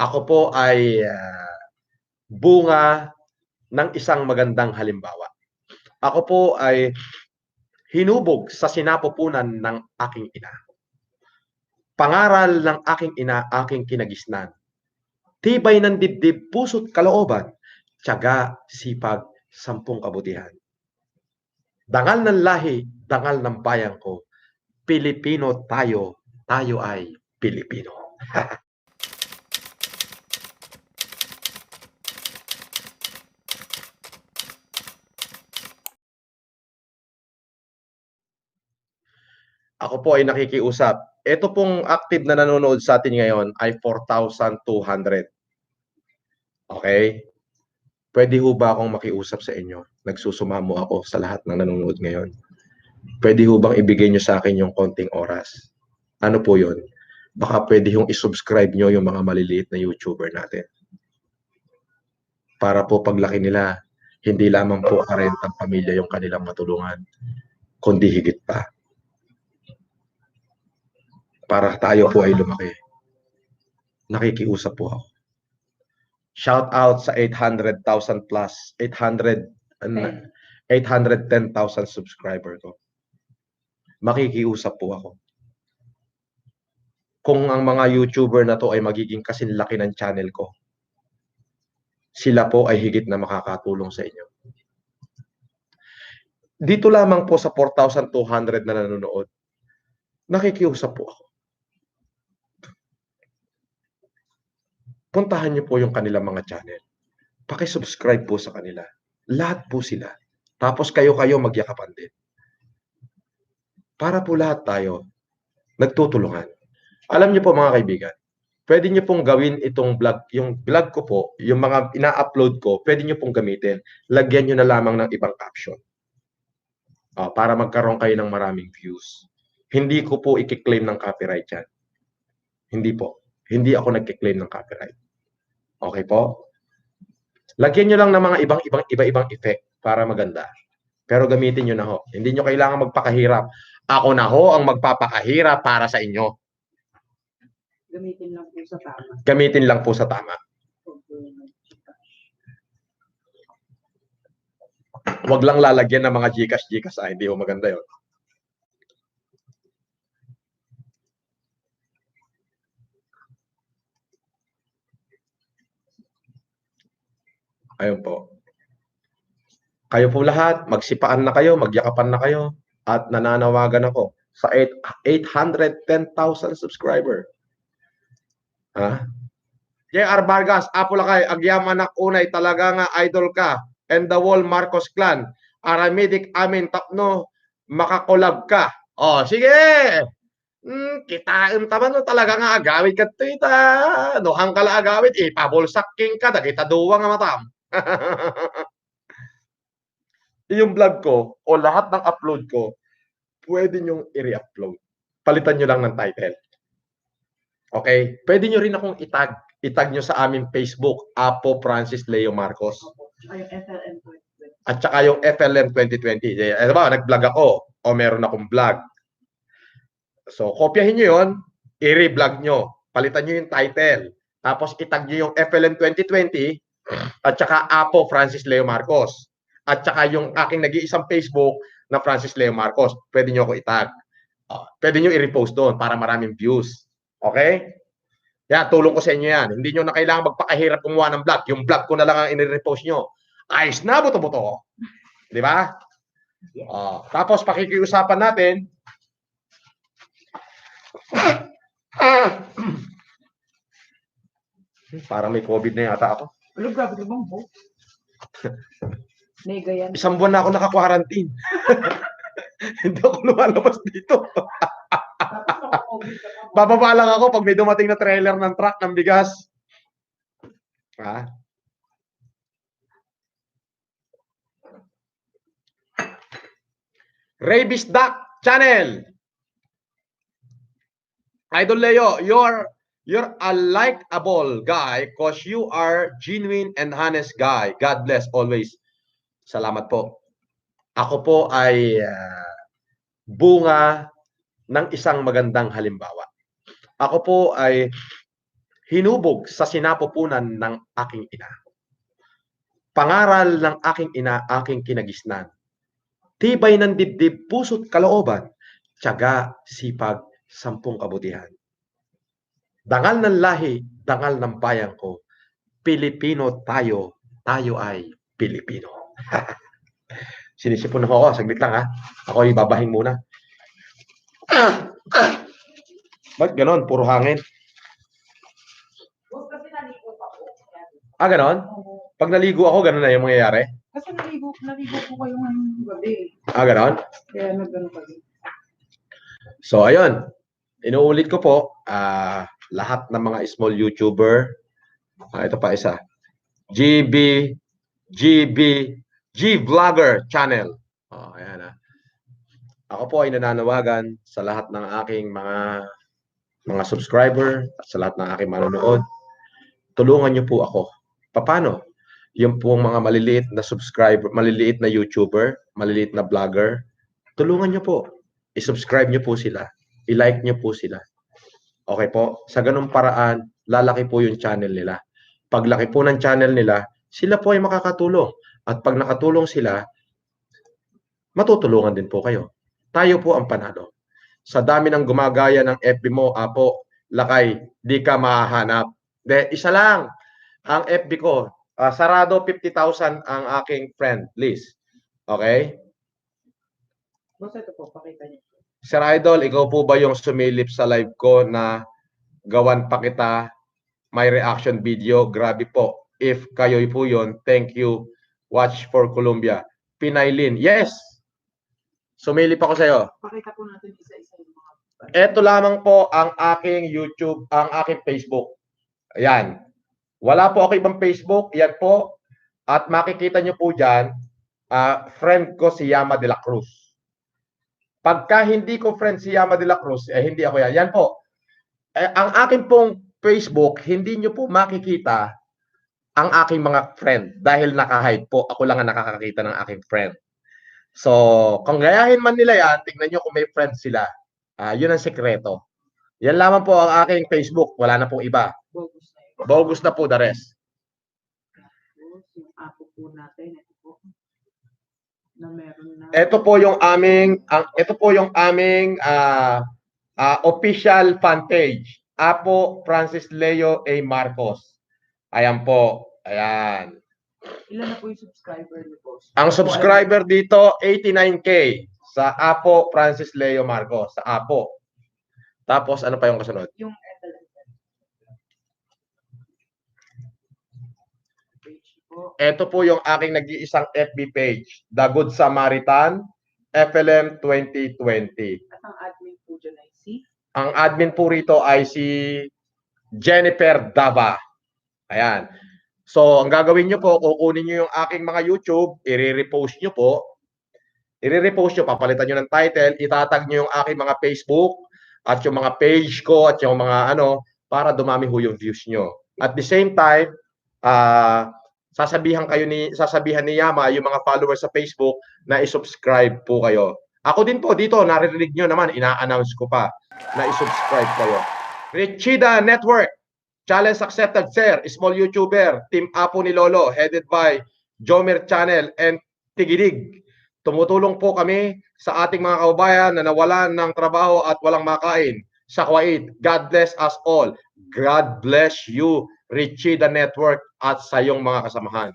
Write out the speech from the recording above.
Ako po ay bunga ng isang magandang halimbawa. Ako po ay hinubog sa sinapupunan ng aking ina. Pangaral ng aking ina, aking kinagisnan. Tibay ng dibdib, puso't kalooban, tiyaga, sipag, sampung kabutihan. Dangal ng lahi, dangal ng bayan ko. Pilipino tayo, tayo ay Pilipino. Ako po ay nakikiusap. Ito pong active na nanonood sa atin ngayon ay 4,200. Okay? Pwede ho ba akong makiusap sa inyo? Nagsusumamo ako sa lahat ng nanonood ngayon. Pwede ho bang ibigay nyo sa akin yung konting oras? Ano po yun? Baka pwede hong isubscribe nyo yung mga maliliit na YouTuber natin. Para po paglaki nila, hindi lamang po karentang pamilya yung kanilang matulungan, kundi higit pa. Para tayo po ay lumaki. Nakikiusap po ako. Shout out sa 800,000 plus, 810,000 subscriber ko. Makikiusap po ako. Kung ang mga YouTuber na to ay magiging kasinlaki ng channel ko, sila po ay higit na makakatulong sa inyo. Dito lamang po sa 4,200 na nanonood, nakikiusap po ako. Puntahan niyo po yung kanilang mga channel. Paki-subscribe po sa kanila. Lahat po sila. Tapos kayo-kayo magyakapan din. Para po lahat tayo nagtutulungan. Alam niyo po mga kaibigan, pwede niyo pong gawin itong vlog, yung vlog ko po, yung mga ina-upload ko, pwede niyo pong gamitin. Lagyan niyo na lamang ng ibang caption. Para magkaroon kayo ng maraming views. Hindi ko po i-claim ng copyright yan. Hindi po. Hindi ako nag-claim ng copyright. Okay po? Lagyan nyo lang ng mga iba-ibang effect para maganda. Pero gamitin nyo na ho. Hindi nyo kailangan magpakahirap. Ako na ho ang magpapakahirap para sa inyo. Gamitin lang po sa tama. Gamitin lang po sa tama. Huwag lang lalagyan ng mga Gcash. Hindi ho maganda yun. Ayun po. Kayo po lahat, magsipaan na kayo, magyakapan na kayo, at nananawagan ako sa 810,000 subscriber. Ha? J.R. Vargas, Apulakay, Agyaman anak unay, talaga nga idol ka. And the whole Marcos clan. Aramedic amin tapno, makakolab ka. Sige! Kitain taman no, talaga nga agawit ka ito ita. Nohang kala agawit, pabulsak king ka, dagita duwa nga matam. Yung vlog ko, o lahat ng upload ko, pwede nyong i-re-upload. Palitan nyo lang ng title. Okay? Pwede nyo rin akong itag. Itag nyo sa aming Facebook, Apo Francis Leo Marcos. At saka yung FLM 2020. Diba, nag-vlog ako, o meron akong vlog. So, kopyahin nyo yun, i-re-vlog nyo. Palitan nyo yung title. Tapos, itag nyo yung FLM 2020 at saka Apo Francis Leo Marcos. At saka yung aking nag-iisang Facebook na Francis Leo Marcos. Pwede nyo ako itag. Pwede nyo i-repost doon para maraming views. Okay? Yan, tulong ko sa inyo yan. Hindi nyo na kailangan magpakahirap kumuha ng vlog. Yung vlog ko na lang ang i-repost nyo. Ayos na, buto-buto. Di ba? Tapos, pakikiusapan natin, parang may COVID na yata ako. Ano, grabe naman po. Mega yan. Isang buwan na ako naka-quarantine. Hindi ako lumalabas dito. Bababa lang ako pag may dumating na trailer ng truck ng bigas. Rabies Duck Channel. Idol Leo, you're a likable guy because you are genuine and honest guy. God bless always. Salamat po. Ako po ay bunga ng isang magandang halimbawa. Ako po ay hinubog sa sinapupunan ng aking ina. Pangaral ng aking ina, aking kinagisnan. Tibay ng dibdib, puso't kalooban, tiyaga, sipag, sampung kabutihan. Dangal ng lahi, dangal ng bayan ko, Pilipino tayo, tayo ay Pilipino. Sinisipon ako, saglit lang ha. Ako ibabahing muna. Ba't ganon? Puro hangin. Boss, kasi naligo pa po. Ganon? Oo. Pag naligo ako, ganon na yung mangyayari? Kasi naligo po kayo ngayong gabi. Ganon? Kaya nagano kami. So, ayun. Inuulit ko po, lahat ng mga small YouTuber, ito pa isa, G Vlogger Channel. Ayan ha. Ako po ay nananawagan sa lahat ng aking mga subscriber at sa lahat ng aking manonood. Tulungan niyo po ako. Paano? Yung pong mga maliliit na subscriber, maliliit na YouTuber, maliliit na vlogger, tulungan niyo po. I-subscribe niyo po sila. I-like niyo po sila. Okay po? Sa ganung paraan, lalaki po yung channel nila. Paglaki po ng channel nila, sila po ay makakatulong. At pag nakatulong sila, matutulungan din po kayo. Tayo po ang panalo. Sa dami ng gumagaya ng FB mo, Apo, Lakay, di ka mahahanap. Isa lang ang FB ko. Sarado 50,000 ang aking friend list. Okay? Boss, ito po, pakita niyo. Sir Idol, ikaw po ba yung sumilip sa live ko na gawan pa kita may reaction video? Grabe po. If kayo po yun, thank you. Watch for Colombia. Pinaylin. Yes! Sumilip ako sa'yo. Pakita po natin isa-isa yung mga. Ito lamang po ang aking YouTube, ang aking Facebook. Ayan. Wala po ako ibang Facebook. Yan po. At makikita nyo po dyan, friend ko si Yama de la Cruz. Pagka hindi ko friend si Yama de la Cruz, hindi ako yan. Yan po. Ang aking pong Facebook, hindi nyo po makikita ang aking mga friend dahil naka-hide po. Ako lang ang nakakakita ng aking friend. So, kung gayahin man nila yan, tingnan nyo kung may friends sila. Yun ang sekreto. Yan lamang po ang aking Facebook. Wala na pong iba. Bogus na yun. Bogus na po the rest. Tapos, yung apo po natin, ito po. Na meron na. Ito po yung aming official fan page. Apo Francis Leo A. Marcos. Ayan po. Ayan. Ilan na po yung subscriber niyo, boss? Ang subscriber dito, 89K sa Apo Francis Leo Marcos. Sa Apo. Tapos, ano pa yung kasunod? Yung FLM page po. Ito po yung aking nag-iisang FB page. The Good Samaritan, FLM 2020. At ang admin po dyan ay si? Ang admin po rito ay si Jennifer Dava. Ayan. So, ang gagawin nyo po, kukunin nyo yung aking mga YouTube, i-repost nyo po. I-repost nyo, papalitan nyo ng title, itatag nyo yung aking mga Facebook, at yung mga page ko, at yung mga para dumami ho yung views nyo. At the same time, sasabihan ni Yama, yung mga followers sa Facebook, na i-subscribe po kayo. Ako din po, dito, naririnig nyo naman, ina-announce ko pa, na i-subscribe kayo. Richida Network. Challenge accepted, sir. Small YouTuber. Team Apo ni Lolo. Headed by Jomer Channel and Tigidig. Tumutulong po kami sa ating mga kababayan na nawalan ng trabaho at walang makain sa Kuwait. God bless us all. God bless you, Richie the Network at sa iyong mga kasamahan.